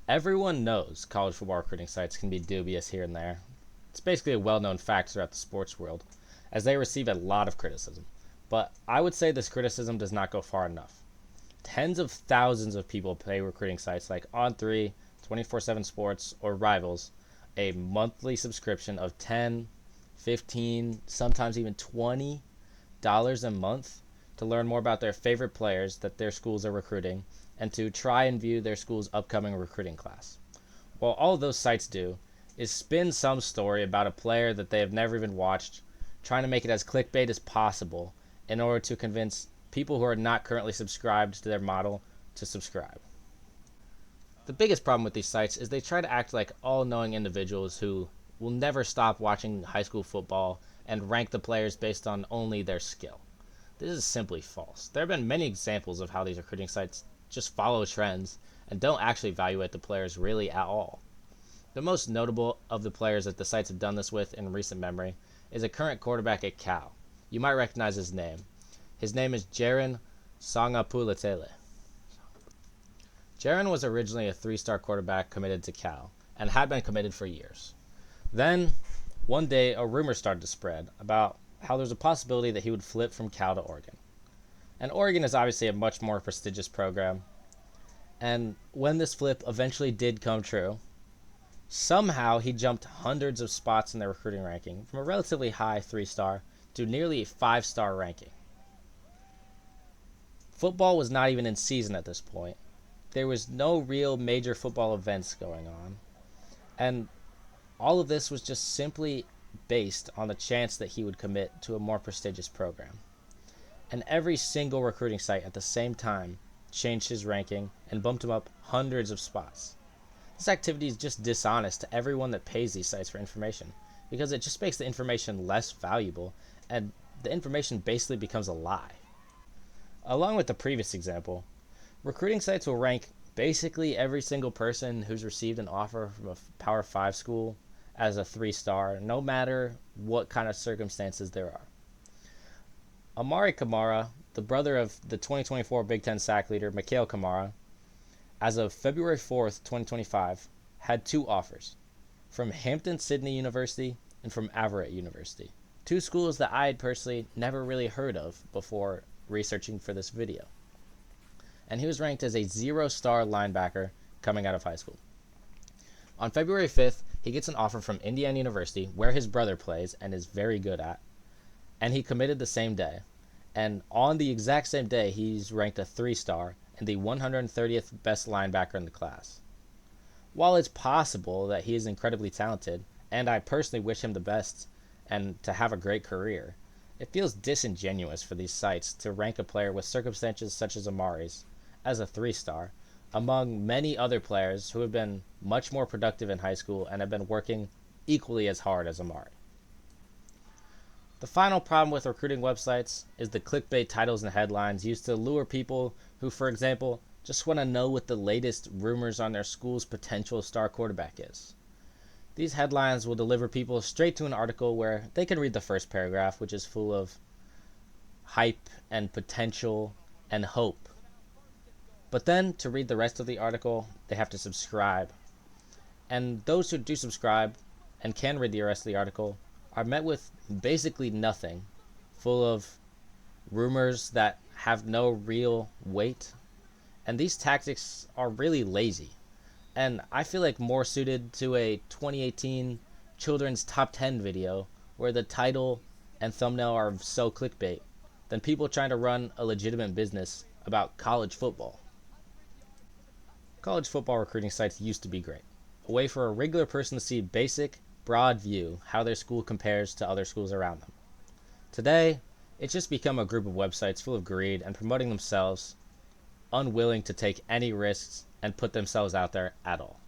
Everyone knows college football recruiting sites can be dubious here and there. It's basically a well known fact throughout the sports world, as they receive a lot of criticism. But I would say this criticism does not go far enough. Tens of thousands of people pay recruiting sites like On3, 24/7 Sports, or Rivals a monthly subscription of 10, 15, sometimes even $20 a month to learn more about their favorite players that their schools are recruiting and to try and view their school's upcoming recruiting class. Well, all those sites do is spin some story about a player that they have never even watched, trying to make it as clickbait as possible in order to convince people who are not currently subscribed to their model to subscribe. The biggest problem with these sites is they try to act like all-knowing individuals who will never stop watching high school football and rank the players based on only their skill. This is simply false. There have been many examples of how these recruiting sites just follow trends and don't actually evaluate the players really at all. The most notable of the players that the sites have done this with in recent memory is a current quarterback at Cal. You might recognize his name. His name is Jaren Sangapulatele. Jaren was originally a three-star quarterback committed to Cal and had been committed for years. Then, one day, a rumor started to spread about how there's a possibility that he would flip from Cal to Oregon. And Oregon is obviously a much more prestigious program. And when this flip eventually did come true, somehow he jumped hundreds of spots in their recruiting ranking from a relatively high 3-star to nearly a 5-star ranking. Football was not even in season at this point. There was no real major football events going on. And all of this was just simply based on the chance that he would commit to a more prestigious program. And every single recruiting site at the same time changed his ranking and bumped him up hundreds of spots. This activity is just dishonest to everyone that pays these sites for information, because it just makes the information less valuable and the information basically becomes a lie. Along with the previous example, recruiting sites will rank basically every single person who's received an offer from a Power 5 school as a 3-star, no matter what kind of circumstances there are. Amari Kamara, the brother of the 2024 Big Ten sack leader Mikhail Kamara, as of February 4th, 2025, had 2 offers, from Hampton-Sydney University and from Averett University, 2 schools that I had personally never really heard of before researching for this video. And he was ranked as a 0-star linebacker coming out of high school. On February 5th, he gets an offer from Indiana University, where his brother plays and is very good at, and he committed the same day. And on the exact same day, he's ranked a 3-star and the 130th best linebacker in the class. While it's possible that he is incredibly talented, and I personally wish him the best and to have a great career, it feels disingenuous for these sites to rank a player with circumstances such as Amari's as a 3-star among many other players who have been much more productive in high school and have been working equally as hard as Amari. The final problem with recruiting websites is the clickbait titles and headlines used to lure people who, for example, just want to know what the latest rumors on their school's potential star quarterback is. These headlines will deliver people straight to an article where they can read the first paragraph, which is full of hype and potential and hope. But then, to read the rest of the article, they have to subscribe. And those who do subscribe and can read the rest of the article are met with basically nothing, full of rumors that have no real weight. And these tactics are really lazy, and I feel like more suited to a 2018 children's top 10 video where the title and thumbnail are so clickbait than people trying to run a legitimate business about college football. College football recruiting sites used to be great, a way for a regular person to see basic, broad view how their school compares to other schools around them. Today, it's just become a group of websites full of greed and promoting themselves, unwilling to take any risks and put themselves out there at all.